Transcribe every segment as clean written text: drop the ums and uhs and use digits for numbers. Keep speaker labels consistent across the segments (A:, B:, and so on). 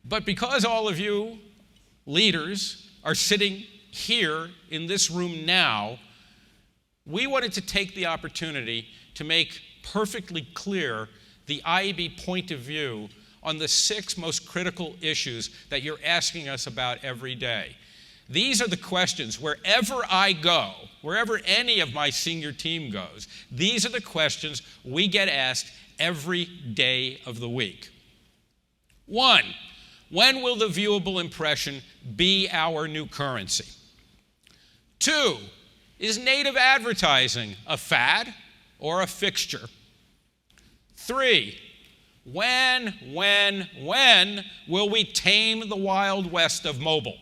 A: But because all of you leaders are sitting here in this room now, we wanted to take the opportunity to make perfectly clear the IAB point of view on the 6 most critical issues that you're asking us about every day. These are the questions, wherever I go, wherever any of my senior team goes, these are the questions we get asked every day of the week. 1, when will the viewable impression be our new currency? 2, is native advertising a fad or a fixture? 3, when will we tame the Wild West of mobile?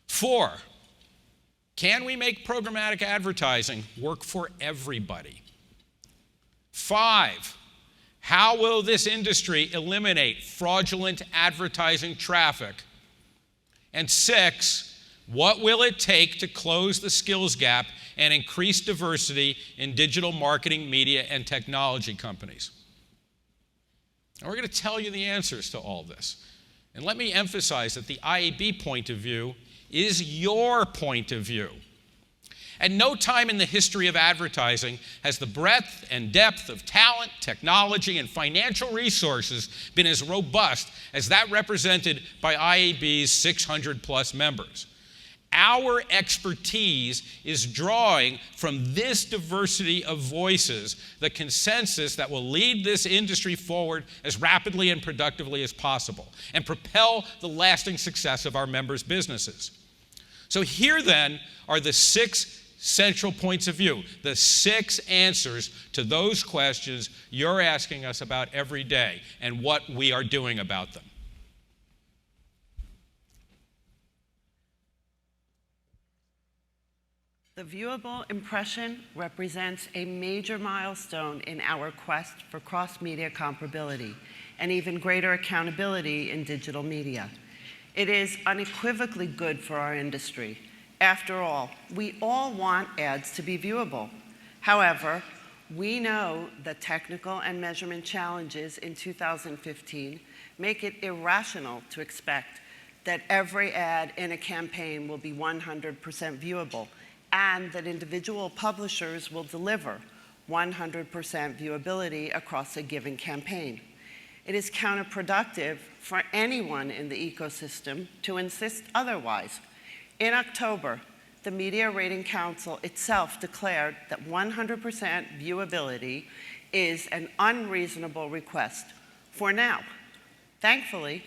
A: 4, can we make programmatic advertising work for everybody? 5, how will this industry eliminate fraudulent advertising traffic? And 6, what will it take to close the skills gap and increase diversity in digital marketing, media, and technology companies? And we're going to tell you the answers to all this. And let me emphasize that the IAB point of view is your point of view. At no time in the history of advertising has the breadth and depth of talent, technology, and financial resources been as robust as that represented by IAB's 600+ members. Our expertise is drawing from this diversity of voices the consensus that will lead this industry forward as rapidly and productively as possible and propel the lasting success of our members' businesses. So here then are the 6 central points of view, the 6 answers to those questions you're asking us about every day and what we are doing about them.
B: The viewable impression represents a major milestone in our quest for cross-media comparability and even greater accountability in digital media. It is unequivocally good for our industry. After all, we all want ads to be viewable. However, we know that technical and measurement challenges in 2015 make it irrational to expect that every ad in a campaign will be 100% viewable, and that individual publishers will deliver 100% viewability across a given campaign. It is counterproductive for anyone in the ecosystem to insist otherwise. In October, the Media Rating Council itself declared that 100% viewability is an unreasonable request for now. Thankfully,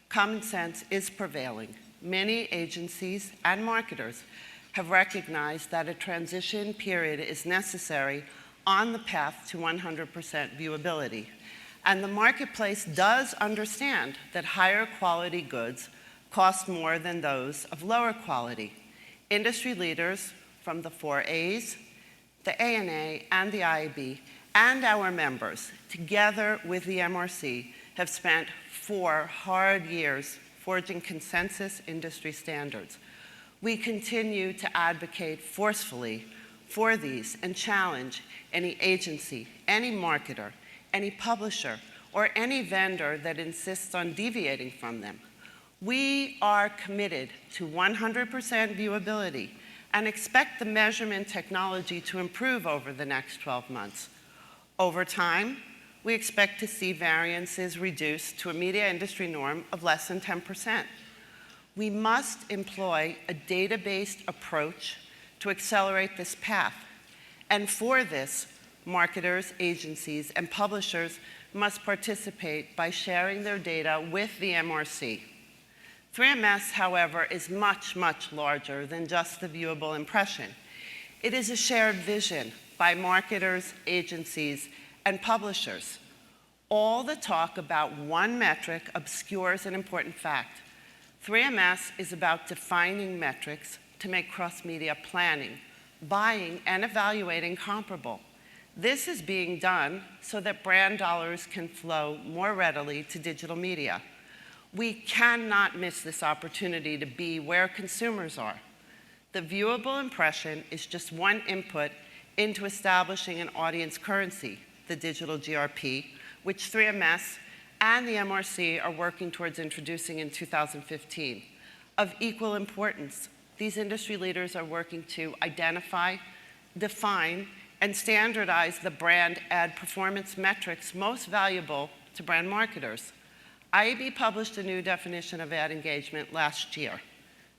B: common sense is prevailing. Many agencies and marketers have recognized that a transition period is necessary on the path to 100% viewability. And the marketplace does understand that higher quality goods cost more than those of lower quality. Industry leaders from the 4As, the ANA, and the IAB, and our members, together with the MRC, have spent 4 hard years forging consensus industry standards. We continue to advocate forcefully for these and challenge any agency, any marketer, any publisher, or any vendor that insists on deviating from them. We are committed to 100% viewability and expect the measurement technology to improve over the next 12 months. Over time, we expect to see variances reduced to a media industry norm of less than 10%. We must employ a data-based approach to accelerate this path. And for this, marketers, agencies, and publishers must participate by sharing their data with the MRC. 3MS, however, is much, much larger than just the viewable impression. It is a shared vision by marketers, agencies, and publishers. All the talk about one metric obscures an important fact. 3MS is about defining metrics to make cross-media planning, buying, and evaluating comparable. This is being done so that brand dollars can flow more readily to digital media. We cannot miss this opportunity to be where consumers are. The viewable impression is just one input into establishing an audience currency, the digital GRP, which 3MS and the MRC are working towards introducing in 2015. Of equal importance, these industry leaders are working to identify, define, and standardize the brand ad performance metrics most valuable to brand marketers. IAB published a new definition of ad engagement last year.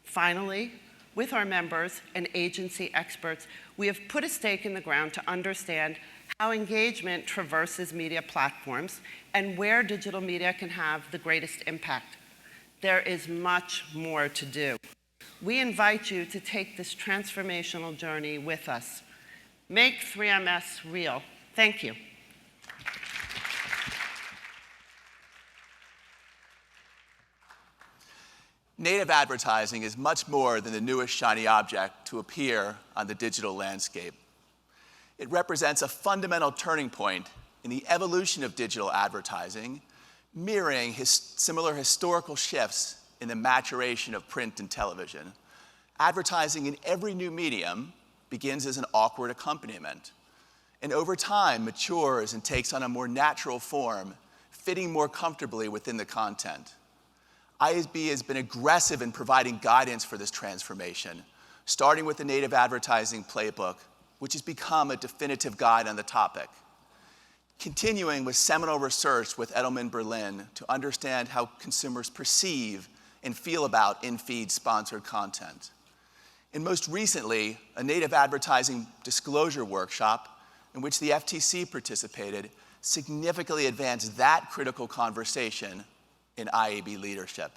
B: Finally, with our members and agency experts, we have put a stake in the ground to understand how engagement traverses media platforms and where digital media can have the greatest impact. There is much more to do. We invite you to take this transformational journey with us. Make 3MS real. Thank you.
C: Native advertising is much more than the newest shiny object to appear on the digital landscape. It represents a fundamental turning point in the evolution of digital advertising, mirroring similar historical shifts in the maturation of print and television. Advertising in every new medium begins as an awkward accompaniment, and over time matures and takes on a more natural form, fitting more comfortably within the content. IAB has been aggressive in providing guidance for this transformation, starting with the Native Advertising Playbook, which has become a definitive guide on the topic, continuing with seminal research with Edelman Berlin to understand how consumers perceive and feel about in-feed sponsored content. And most recently, a native advertising disclosure workshop in which the FTC participated significantly advanced that critical conversation in IAB leadership.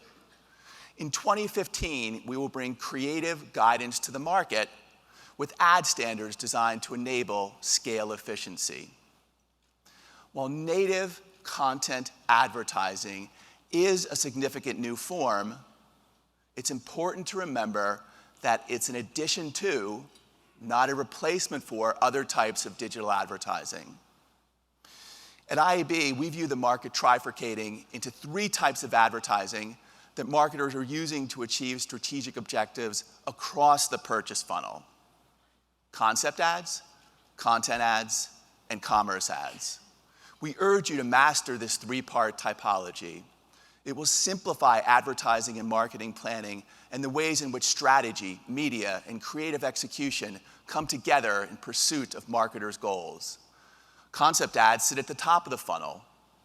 C: In 2015, we will bring creative guidance to the market with ad standards designed to enable scale efficiency. While native content advertising is a significant new form, it's important to remember that it's an addition to, not a replacement for, other types of digital advertising. At IAB, we view the market trifurcating into three types of advertising that marketers are using to achieve strategic objectives across the purchase funnel: concept ads, content ads, and commerce ads. We urge you to master this three-part typology. It will simplify advertising and marketing planning and the ways in which strategy, media, and creative execution come together in pursuit of marketers' goals. Concept ads sit at the top of the funnel.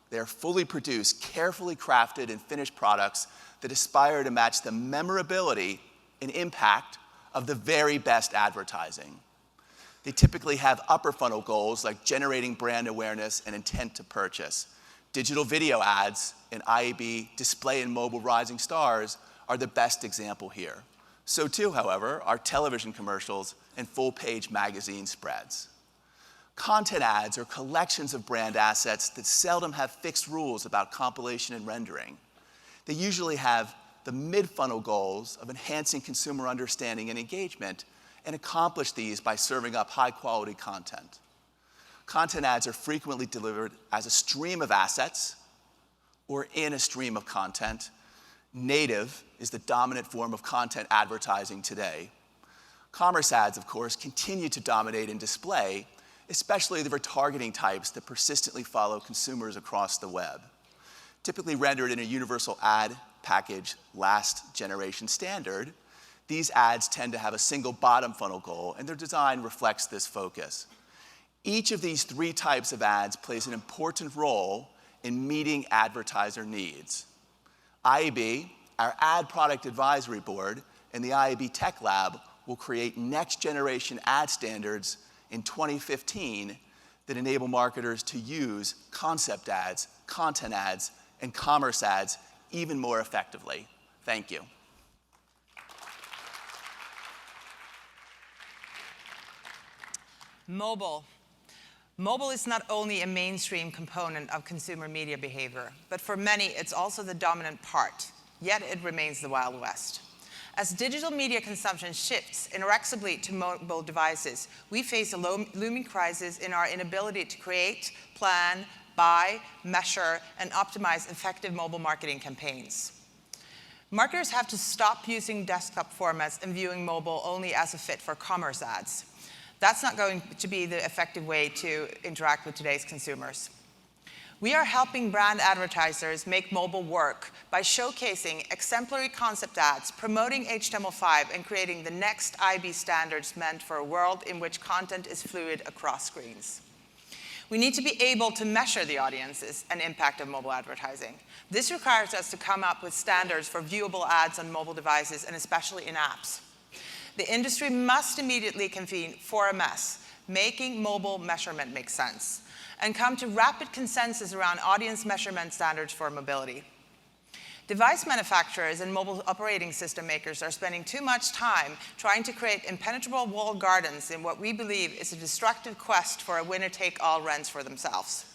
C: They are fully produced, carefully crafted, and finished products that aspire to match the memorability and impact of the very best advertising. They typically have upper funnel goals like generating brand awareness and intent to purchase. Digital video ads and IAB display and mobile rising stars are the best example here. So too, however, are television commercials and full-page magazine spreads. Content ads are collections of brand assets that seldom have fixed rules about compilation and rendering. They usually have the mid-funnel goals of enhancing consumer understanding and engagement, and accomplish these by serving up high-quality content. Content ads are frequently delivered as a stream of assets or in a stream of content. Native is the dominant form of content advertising today. Commerce ads, of course, continue to dominate in display, especially the retargeting types that persistently follow consumers across the web. Typically rendered in a universal ad package last generation standard, these ads tend to have a single bottom funnel goal, and their design reflects this focus. Each of these three types of ads plays an important role in meeting advertiser needs. IAB, our Ad Product Advisory Board, and the IAB Tech Lab will create next-generation ad standards in 2015 that enable marketers to use concept ads, content ads, and commerce ads even more effectively. Thank you.
D: Mobile. Mobile is not only a mainstream component of consumer media behavior, but for many, it's also the dominant part, yet it remains the Wild West. As digital media consumption shifts inexorably to mobile devices, we face a looming crisis in our inability to create, plan, buy, measure, and optimize effective mobile marketing campaigns. Marketers have to stop using desktop formats and viewing mobile only as a fit for commerce ads. That's not going to be the effective way to interact with today's consumers. We are helping brand advertisers make mobile work by showcasing exemplary concept ads, promoting HTML5, and creating the next IAB standards meant for a world in which content is fluid across screens. We need to be able to measure the audiences and impact of mobile advertising. This requires us to come up with standards for viewable ads on mobile devices and especially in apps. The industry must immediately convene for a mess, making mobile measurement make sense, and come to rapid consensus around audience measurement standards for mobility. Device manufacturers and mobile operating system makers are spending too much time trying to create impenetrable walled gardens in what we believe is a destructive quest for a winner-take-all rents for themselves.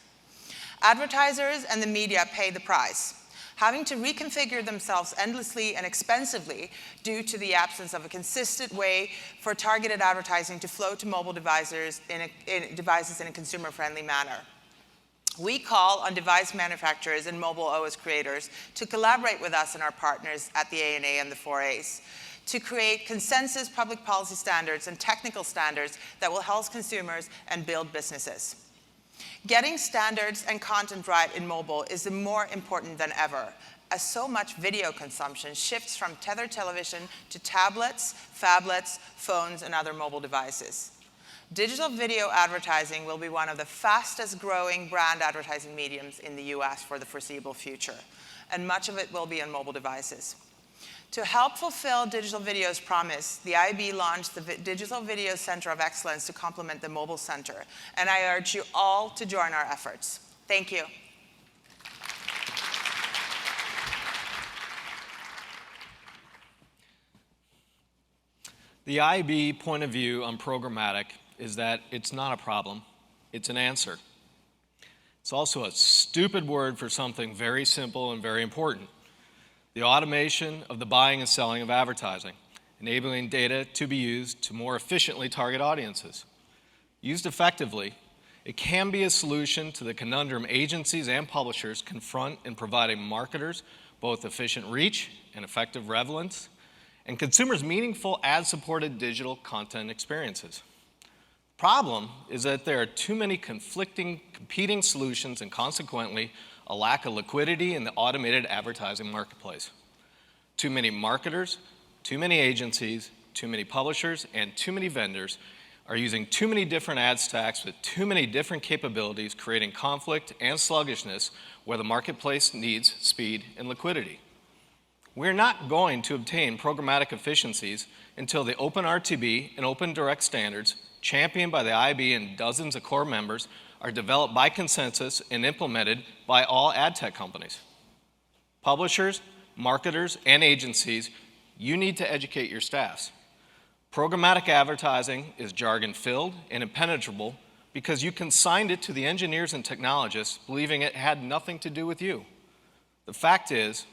D: Advertisers and the media pay the price, having to reconfigure themselves endlessly and expensively due to the absence of a consistent way for targeted advertising to flow to mobile devices in a consumer-friendly manner. We call on device manufacturers and mobile OS creators to collaborate with us and our partners at the ANA and the 4As to create consensus public policy standards and technical standards that will help consumers and build businesses. Getting standards and content right in mobile is more important than ever, as so much video consumption shifts from tethered television to tablets, phablets, phones, and other mobile devices. Digital video advertising will be one of the fastest growing brand advertising mediums in the US for the foreseeable future, and much of it will be on mobile devices. To help fulfill digital video's promise, the IAB launched the Digital Video Center of Excellence to complement the Mobile Center, and I urge you all to join our efforts. Thank you.
E: The IAB point of view on programmatic is that it's not a problem, it's an answer. It's also a stupid word for something very simple and very important: the automation of the buying and selling of advertising, enabling data to be used to more efficiently target audiences. Used effectively, it can be a solution to the conundrum agencies and publishers confront in providing marketers both efficient reach and effective relevance, and consumers meaningful ad-supported digital content experiences. Problem is that there are too many competing solutions and consequently a lack of liquidity in the automated advertising marketplace. Too many marketers, too many agencies, too many publishers, and too many vendors are using too many different ad stacks with too many different capabilities, creating conflict and sluggishness where the marketplace needs speed and liquidity. We're not going to obtain programmatic efficiencies until the Open RTB and Open Direct standards, championed by the IAB and dozens of core members, are developed by consensus and implemented by all ad tech companies. Publishers, marketers, and agencies, you need to educate your staffs. Programmatic advertising is jargon-filled and impenetrable because you consigned it to the engineers and technologists believing it had nothing to do with you. The fact is,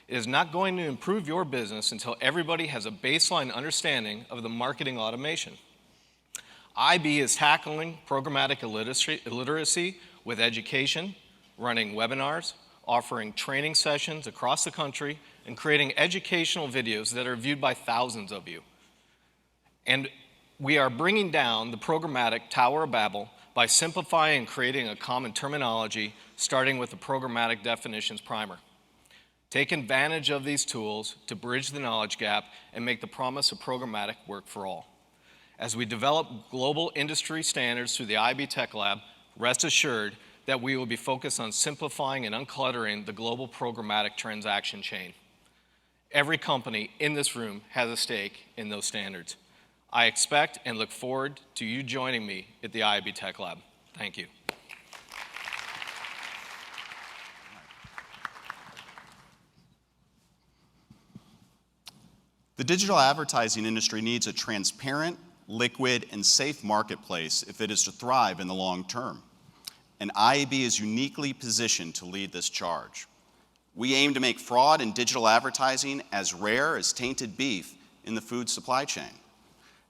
E: it is not going to improve your business until everybody has a baseline understanding of the marketing automation. IAB is tackling programmatic illiteracy with education, running webinars, offering training sessions across the country, and creating educational videos that are viewed by thousands of you. And we are bringing down the programmatic Tower of Babel by simplifying and creating a common terminology, starting with the programmatic definitions primer. Take advantage of these tools to bridge the knowledge gap and make the promise of programmatic work for all. As we develop global industry standards through the IAB Tech Lab, rest assured that we will be focused on simplifying and uncluttering the global programmatic transaction chain. Every company in this room has a stake in those standards. I expect and look forward to you joining me at the IAB Tech Lab. Thank you.
F: The digital advertising industry needs a transparent, liquid, and safe marketplace if it is to thrive in the long term. And IAB is uniquely positioned to lead this charge. We aim to make fraud in digital advertising as rare as tainted beef in the food supply chain.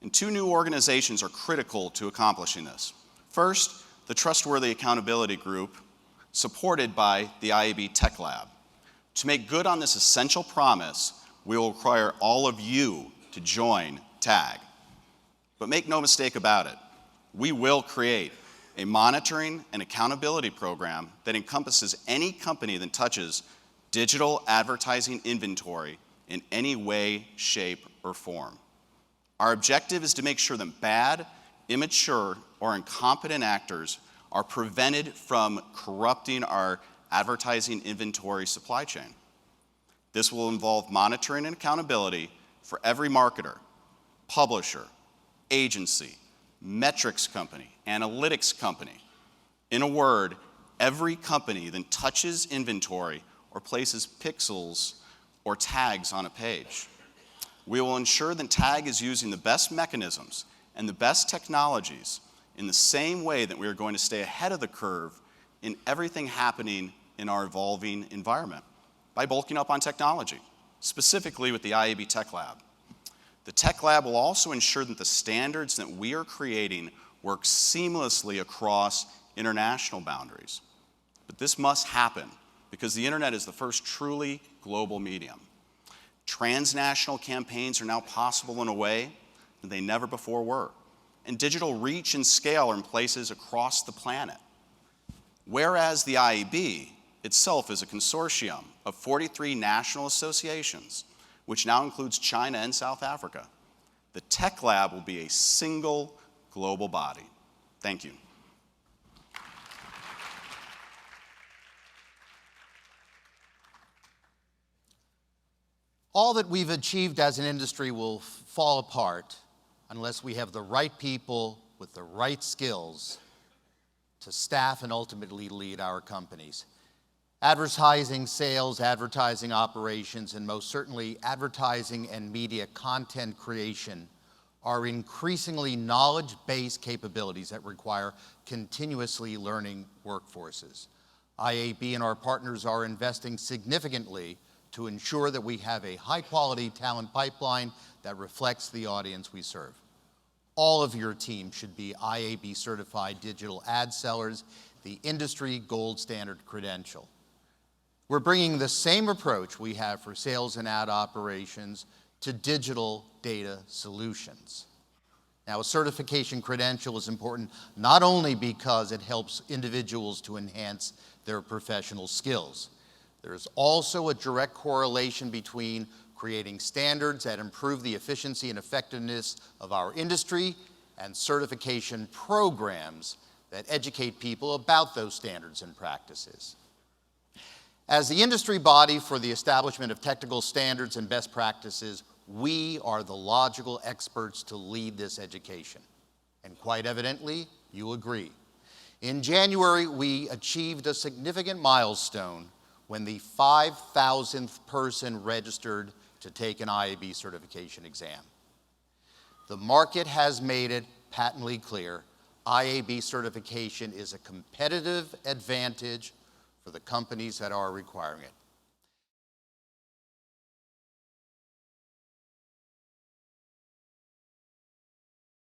F: And two new organizations are critical to accomplishing this. First, the Trustworthy Accountability Group, supported by the IAB Tech Lab. To make good on this essential promise, we will require all of you to join TAG. But make no mistake about it, we will create a monitoring and accountability program that encompasses any company that touches digital advertising inventory in any way, shape, or form. Our objective is to make sure that bad, immature, or incompetent actors are prevented from corrupting our advertising inventory supply chain. This will involve monitoring and accountability for every marketer, publisher, agency, metrics company, analytics company. In a word, every company that touches inventory or places pixels or tags on a page. We will ensure that TAG is using the best mechanisms and the best technologies in the same way that we are going to stay ahead of the curve in everything happening in our evolving environment by bulking up on technology, specifically with the IAB Tech Lab. The Tech Lab will also ensure that the standards that we are creating work seamlessly across international boundaries. But this must happen because the internet is the first truly global medium. Transnational campaigns are now possible in a way that they never before were, and digital reach and scale are in places across the planet. Whereas the IAB itself is a consortium of 43 national associations, which now includes China and South Africa, the Tech Lab will be a single global body. Thank you.
G: All that we've achieved as an industry will fall apart unless we have the right people with the right skills to staff and ultimately lead our companies. Advertising sales, advertising operations, and most certainly advertising and media content creation are increasingly knowledge-based capabilities that require continuously learning workforces. IAB and our partners are investing significantly to ensure that we have a high-quality talent pipeline that reflects the audience we serve. All of your team should be IAB certified digital ad sellers, the industry gold standard credential. We're bringing the same approach we have for sales and ad operations to digital data solutions. Now, a certification credential is important not only because it helps individuals to enhance their professional skills. There's also a direct correlation between creating standards that improve the efficiency and effectiveness of our industry and certification programs that educate people about those standards and practices. As the industry body for the establishment of technical standards and best practices, we are the logical experts to lead this education. And quite evidently, you agree. In January, we achieved a significant milestone when the 5,000th person registered to take an IAB certification exam. The market has made it patently clear IAB certification is a competitive advantage for the companies that are requiring it.